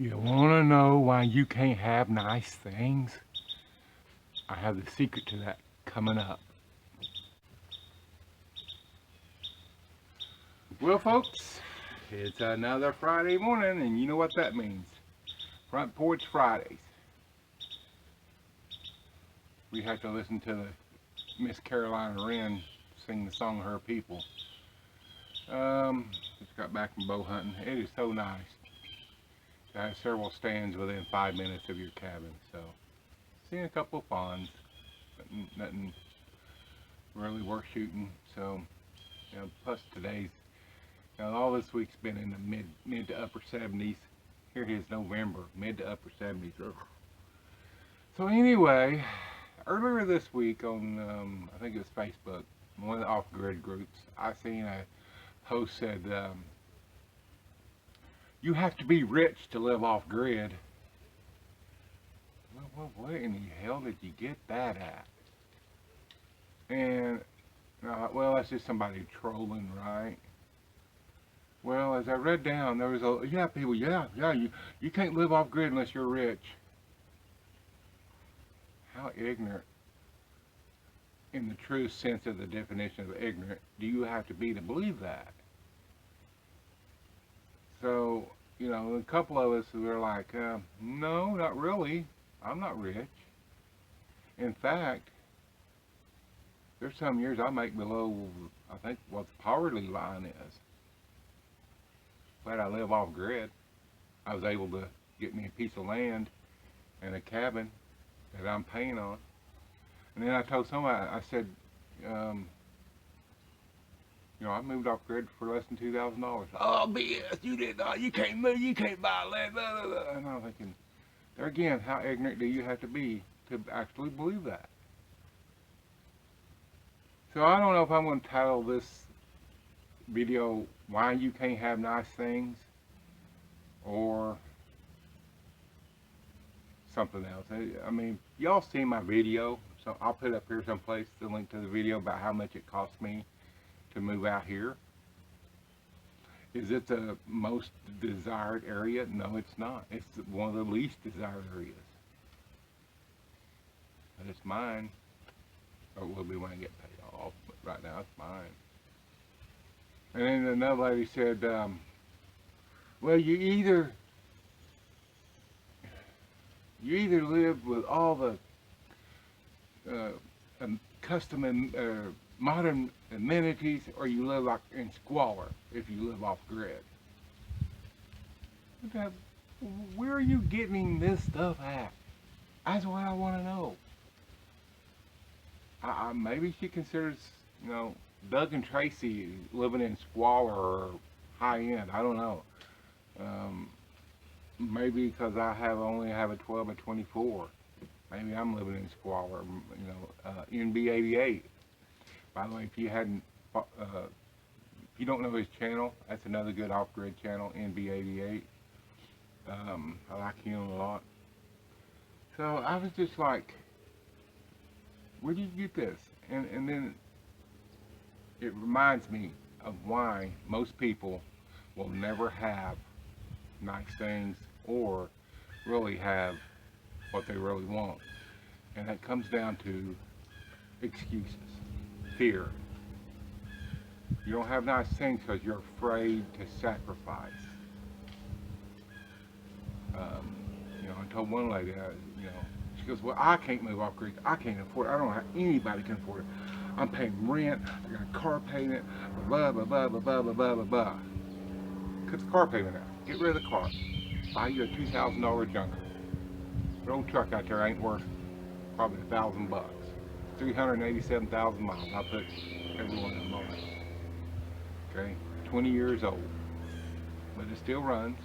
You want to know why you can't have nice things? I have the secret to that coming up. Well, folks, it's another Friday morning, and you know what that means. Front Porch Fridays. We have to listen to the Miss Carolina Wren sing the song Her People. Just got back from bow hunting. It is so nice to have several stands within 5 minutes of your cabin. So, seen a couple of fawns, but nothing really worth shooting. So, plus today's, all this week's been in the mid to upper 70s. Here it is November, mid to upper 70s. Ugh. So anyway, earlier this week on, I think it was Facebook, one of the off-grid groups, I seen a post said, you have to be rich to live off-grid. Well, where in the hell did you get that at? And, well, that's just somebody trolling, right? Well, as I read down, there was people, you can't live off-grid unless you're rich. How ignorant, in the true sense of the definition of ignorant, do you have to be to believe that? So, a couple of us were like, no, not really. I'm not rich. In fact, there's some years I make below, I think, what the poverty line is. But I live off grid. I was able to get me a piece of land and a cabin that I'm paying on. And then I told somebody, I said, I moved off grid for less than $2,000. Oh, BS, you did not, you can't move, you can't buy land, blah, blah, blah. And I'm thinking, there again, how ignorant do you have to be to actually believe that? So I don't know if I'm going to title this video, Why You Can't Have Nice Things, or something else. I mean, y'all seen my video, so I'll put up here someplace the link to the video about how much it cost me to move out here. Is it the most desired area? No, it's not. It's one of the least desired areas. But it's mine. Or it will be when I get paid off, but right now it's mine. And then another lady said, well, you either live with all the custom and modern amenities, or you live like in squalor if you live off grid. Where are you getting this stuff at? That's what I want to know. Maybe she considers, Doug and Tracy living in squalor or high end. I don't know. Maybe because I only have a 12 and 24. Maybe I'm living in squalor. NB88. By the way, if you don't know his channel, that's another good off-grid channel, NB88. I like him a lot. So I was just like, where did you get this? And then it reminds me of why most people will never have nice things or really have what they really want. And that comes down to excuses. Fear. You don't have nice things because you're afraid to sacrifice. I told one lady, she goes, well, I can't move off grid. I can't afford it. I don't know how anybody can afford it. I'm paying rent. I got a car payment. Blah, blah, blah, blah, blah, blah, blah, blah, blah. Cut the car payment out. Get rid of the car. Buy you a $2,000 junker. An old truck out there ain't worth probably $1,000. 387,000 miles. I put every one of them on it. Okay, 20 years old, but it still runs,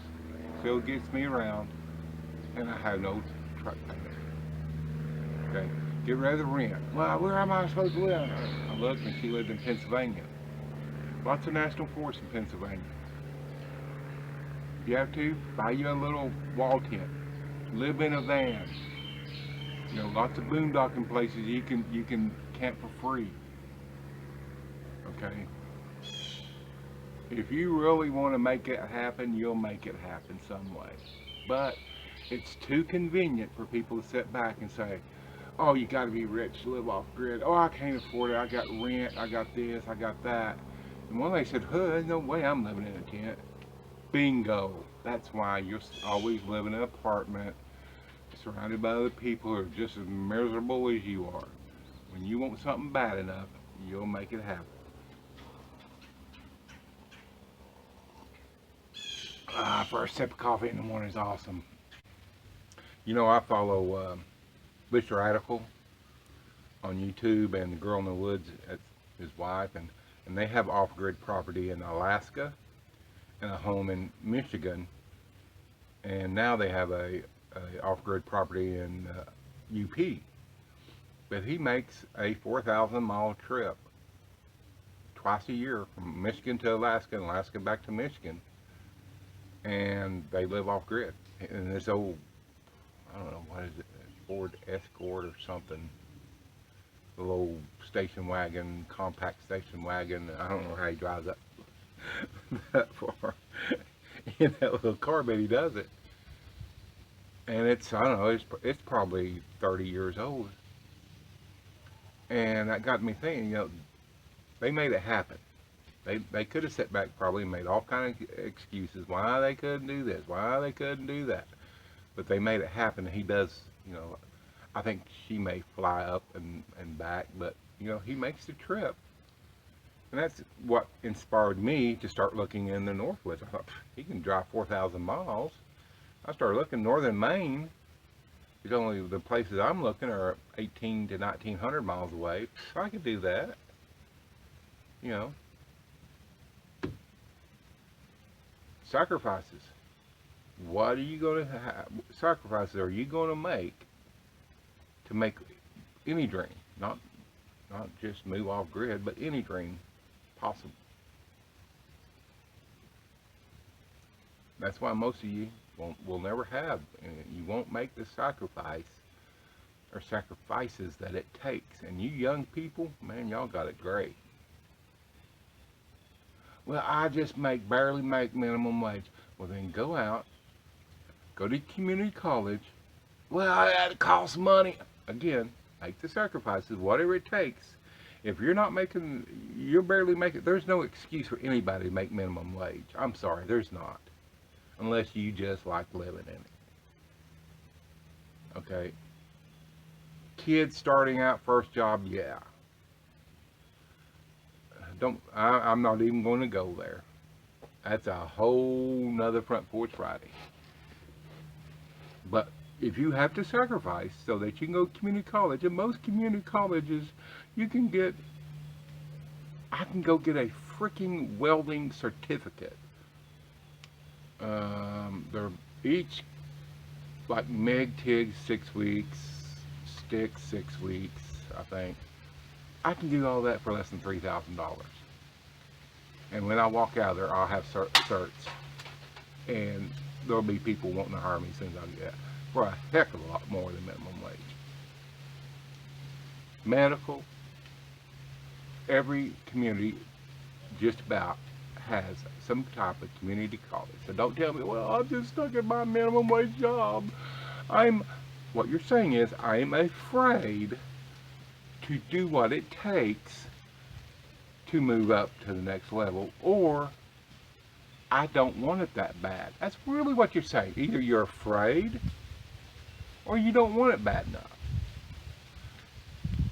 still gets me around, and I have no truck payment. Okay, get rid of the rent. Well, where am I supposed to live? I looked, and she lived in Pennsylvania. Lots of national forests in Pennsylvania. If you have to, buy you a little wall tent. Live in a van. Lots of boondocking places you can camp for free. Okay? If you really want to make it happen, you'll make it happen some way. But it's too convenient for people to sit back and say, oh, you got to be rich to live off grid. Oh, I can't afford it. I got rent. I got this. I got that. And one day said, huh, there's no way I'm living in a tent. Bingo. That's why you're always living in an apartment surrounded by other people who are just as miserable as you are. When you want something bad enough, you'll make it happen. First sip of coffee in the morning is awesome. You know, I follow Mr. Radical on YouTube and the Girl in the Woods, that's his wife, and they have off-grid property in Alaska and a home in Michigan, and now they have a off-grid property in UP. But he makes a 4,000 mile trip twice a year from Michigan to Alaska and Alaska back to Michigan, and they live off-grid. And this old, I don't know, what is it, Ford Escort or something, a little station wagon, compact station wagon. I don't know how he drives up that far in that little car, but he does it. And it's, I don't know, it's probably 30 years old. And that got me thinking, you know, they made it happen. They could have sat back probably and made all kind of excuses why they couldn't do this, why they couldn't do that. But they made it happen. He does, you know, I think she may fly up and back, but, you know, he makes the trip. And that's what inspired me to start looking in the Northwoods. I thought, he can drive 4,000 miles. I started looking northern Maine. It's only the places I'm looking are 18 to 1,900 miles away. So I could do that. You know. Sacrifices. What are you going to have? Sacrifices are you going to make any dream, not just move off grid, but any dream possible. That's why most of you will never have, you won't make the sacrifice or sacrifices that it takes. And you young people, man, y'all got it great. Well, I just barely make minimum wage. Well, then go out, go to community college. Well, that costs money. Again, make the sacrifices, whatever it takes. If you're not making, you're barely making, there's no excuse for anybody to make minimum wage. I'm sorry, there's not. Unless you just like living in it. Okay? Kids starting out, first job, yeah. I'm not even going to go there. That's a whole nother Front Porch Friday. But if you have to sacrifice so that you can go to community college, and most community colleges, you can get, I can go get a freaking welding certificate. They're each like MIG, TIG 6 weeks, stick 6 weeks, I think. I can do all that for less than $3,000. And when I walk out of there, I'll have certs. And there'll be people wanting to hire me as soon as I get that for a heck of a lot more than minimum wage. Medical, every community just about has some type of community college. So don't tell me, well, I'm just stuck at my minimum wage job. What you're saying is, I'm afraid to do what it takes to move up to the next level, or I don't want it that bad. That's really what you're saying. Either you're afraid or you don't want it bad enough.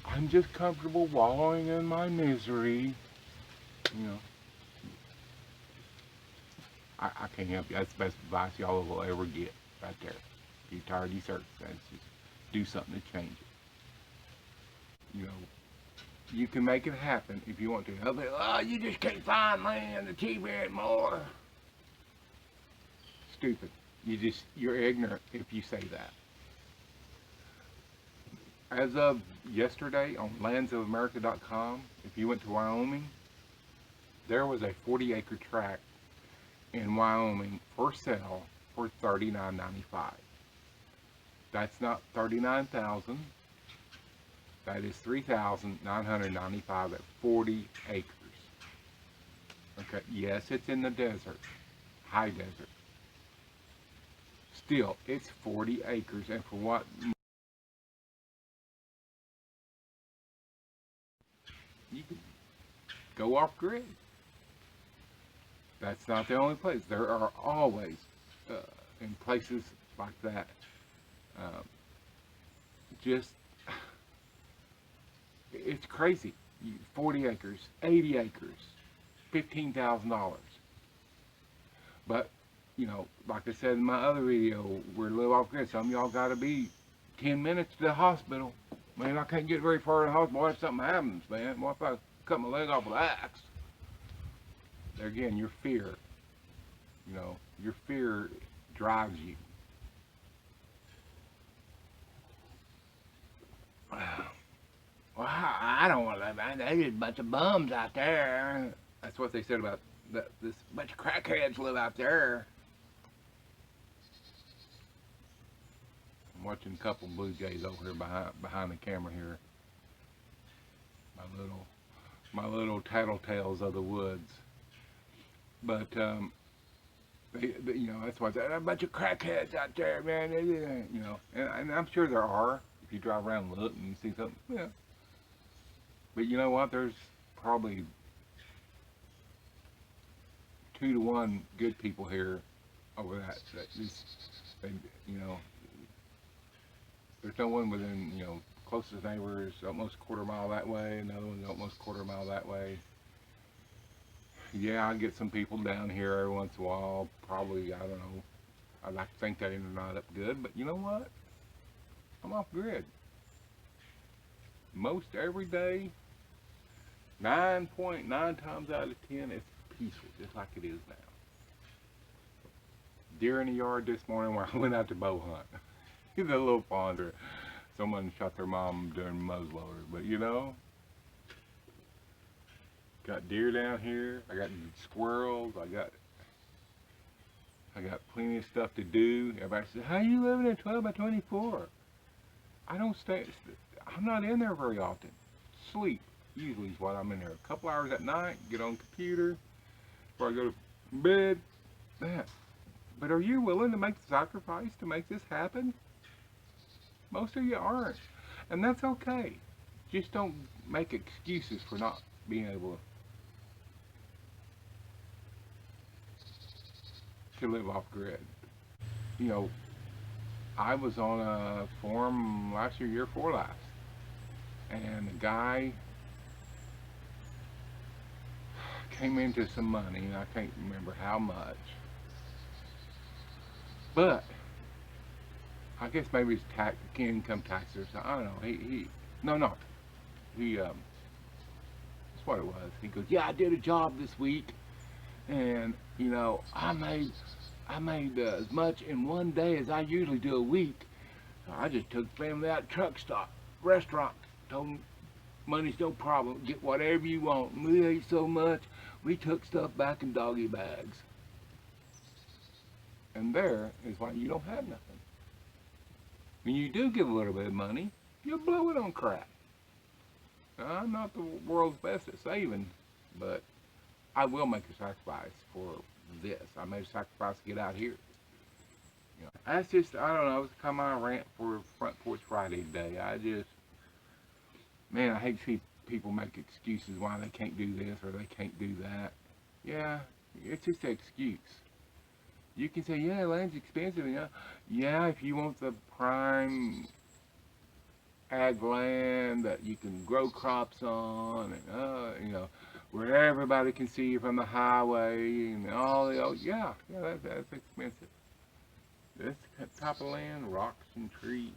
I'm just comfortable wallowing in my misery. You know, I can't help you. That's the best advice y'all will ever get right there. If you're tired of these circumstances, do something to change it. You know, you can make it happen if you want to. They'll be, oh, you just can't find land to TV anymore. Stupid. You're ignorant if you say that. As of yesterday on landsofamerica.com, if you went to Wyoming, there was a 40-acre tract in Wyoming for sale for $39.95. That's not $39,000. That is $3,995 at 40 acres. Okay, yes, it's in the desert, high desert. Still, it's 40 acres, and for what you can go off grid. That's not the only place. There are always uh, in places like that. Um, just it's crazy. 40 acres, 80 acres, $15,000. But like I said in my other video, we're a little off grid. Some of y'all got to be 10 minutes to the hospital. Man, I can't get very far in the hospital. What if something happens, man? What if I cut my leg off with an axe? There again, your fear. Your fear drives you. Well, I don't want to live there. There's just a bunch of bums out there. That's what they said about this bunch of crackheads live out there. I'm watching a couple blue jays over here behind the camera here. My little tattletales of the woods. But that's why I said a bunch of crackheads out there, man. And I'm sure there are. If you drive around and look and you see something, yeah. But you know what? There's probably 2 to 1 good people here over that just, they, you know, there's no one within, closest neighbors almost a quarter mile that way, another one's almost a quarter mile that way. Yeah, I get some people down here every once in a while, probably, I don't know, I'd like to think that they're not up good, but you know what? I'm off grid. Most every day, 9.9 times out of 10, it's peaceful, just like it is now. Deer in the yard this morning when I went out to bow hunt. The little ponder. Someone shot their mom during muzzleloader, but got deer down here. I got squirrels. I got plenty of stuff to do. Everybody says, "How you living in 12 by 24?" I don't stay. I'm not in there very often. Sleep usually is what I'm in there. A couple hours at night. Get on the computer before I go to bed. Man, but are you willing to make the sacrifice to make this happen? Most of you aren't, and that's okay. Just don't make excuses for not being able to live off grid. You know, I was on a forum last year, year before last, and the guy came into some money, and I can't remember how much, but I guess maybe it's income tax or something. I don't know. That's what it was. He goes, "Yeah, I did a job this week, and I made as much in one day as I usually do a week. So I just took family out truck stop, restaurant, told them money's no problem. Get whatever you want. We ate so much, we took stuff back in doggy bags." And there is why you don't have nothing. When you do get a little bit of money, you'll blow it on crap. Now, I'm not the world's best at saving, but I will make a sacrifice for this. I made a sacrifice to get out here. That's just, I don't know, it's kind of my rant for Front Porch Friday today. Man, I hate to see people make excuses why they can't do this or they can't do that. Yeah, it's just an excuse. You can say, yeah, land's expensive. Yeah, if you want the prime ag land that you can grow crops on, and where everybody can see you from the highway, and that's expensive. This type of land, rocks and trees.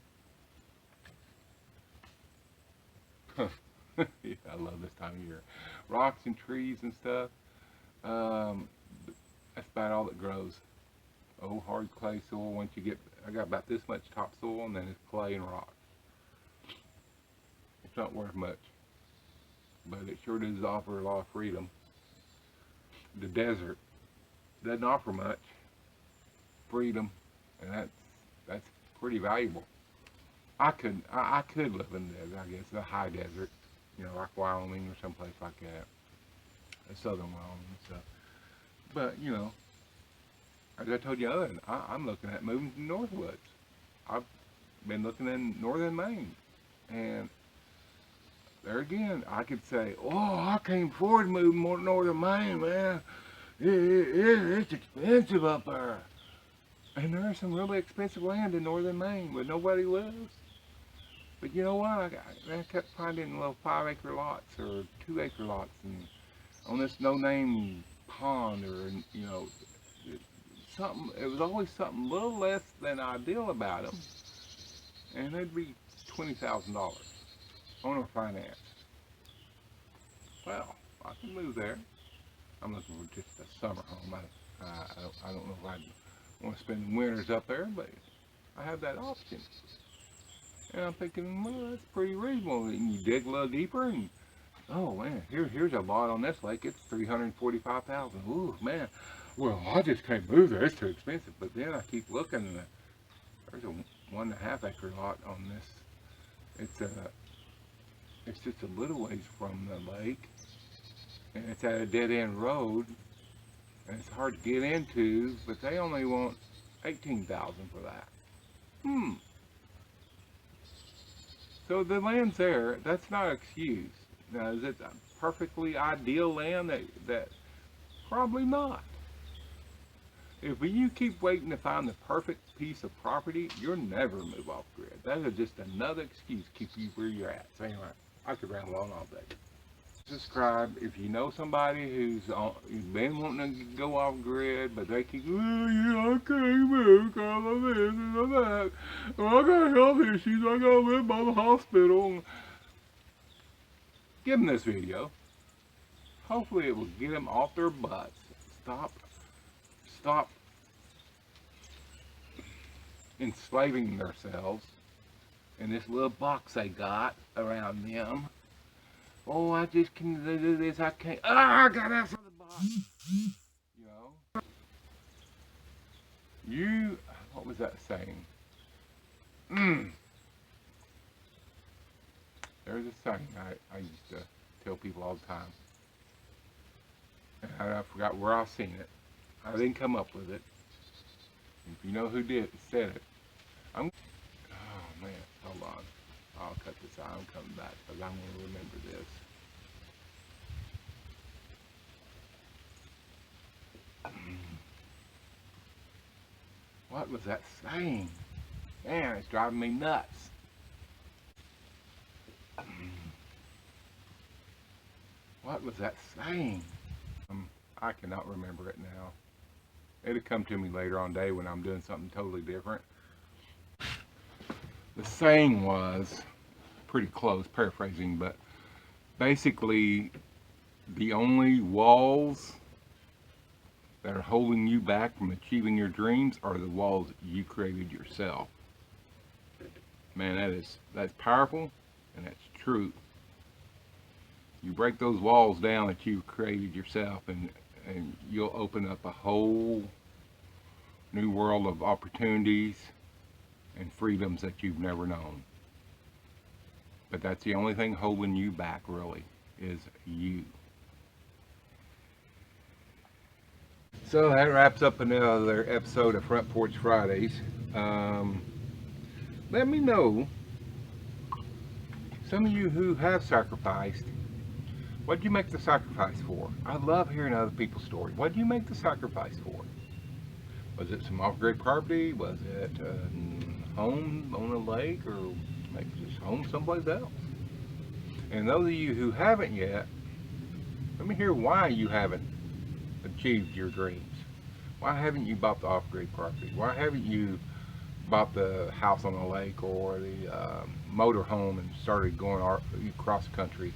Yeah, I love this time of year. Rocks and trees and stuff. That's about all that grows. Oh, hard clay soil. I got about this much topsoil, and then it's clay and rock. It's not worth much, but it sure does offer a lot of freedom. The desert doesn't offer much freedom, and that's pretty valuable. I could live in the desert, I guess, the high desert, like Wyoming or someplace like that, southern Wyoming and stuff. But as I told you earlier, I'm looking at moving to Northwoods. I've been looking in northern Maine, and there again, I could say, oh, I can't afford to move more to northern Maine, man. It's expensive up there. And there's some really expensive land in northern Maine where nobody lives. But you know what? I kept finding little 5-acre lots or 2-acre lots, and on this no-name pond, or something. It was always something a little less than ideal about them, and they'd be $20,000 owner finance. Well, I can move there. I'm looking for just a summer home. I don't know if I want to spend winters up there, but I have that option. And I'm thinking, well, that's pretty reasonable. And you dig a little deeper, and oh man, here's a lot on this lake. It's $345,000. Ooh man, well I just can't move there. It's too expensive. But then I keep looking, and there's a 1.5-acre lot on this. It's just a little ways from the lake, and it's at a dead-end road, and it's hard to get into. But they only want $18,000 for that. So the land's there. That's not an excuse. Now, is it perfectly ideal land? That probably not. If you keep waiting to find the perfect piece of property, you'll never move off grid. That is just another excuse to keep you where you're at. So anyway, I could ramble on all day. Subscribe if you know somebody who's been wanting to go off grid, but they keep, oh yeah, I can't move because of this and of that. Well, I got health issues. I gotta live by the hospital. Give them this video. Hopefully it will get them off their butts. Stop enslaving themselves in this little box they got around them. Oh, I just can't do this. I can't. Ah, I got out of the box. What was that saying? There's a saying I used to tell people all the time. And I forgot where I seen it. I didn't come up with it. If you know who said it, oh man, hold on. I'll cut this out. I'm coming back because I'm going to remember this. What was that saying? Man, it's driving me nuts. What was that saying? I cannot remember it now. It'll come to me later on day when I'm doing something totally different. The saying was pretty close, paraphrasing, but basically the only walls that are holding you back from achieving your dreams are the walls you created yourself. Man, that's powerful, and that's true. You break those walls down that you created yourself, and you'll open up a whole new world of opportunities and freedoms that you've never known. But that's the only thing holding you back, really, is you. So that wraps up another episode of Front Porch Fridays. Let me know, some of you who have sacrificed, what did you make the sacrifice for? I love hearing other people's stories. What did you make the sacrifice for? Was it some off-grid property? Was it a home on a lake, or maybe just home someplace else? And those of you who haven't yet, let me hear why you haven't achieved your dreams. Why haven't you bought the off-grid property? Why haven't you bought the house on the lake, or the motor home and started going across the country?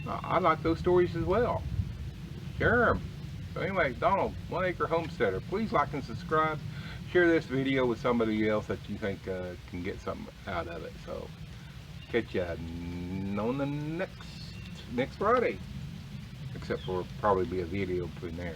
I like those stories as well. Share them. So anyway, Donald, 1 Acre Homesteader, please like and subscribe. Share this video with somebody else that you think can get something out of it. So catch you on the next Friday. Except for probably be a video between there.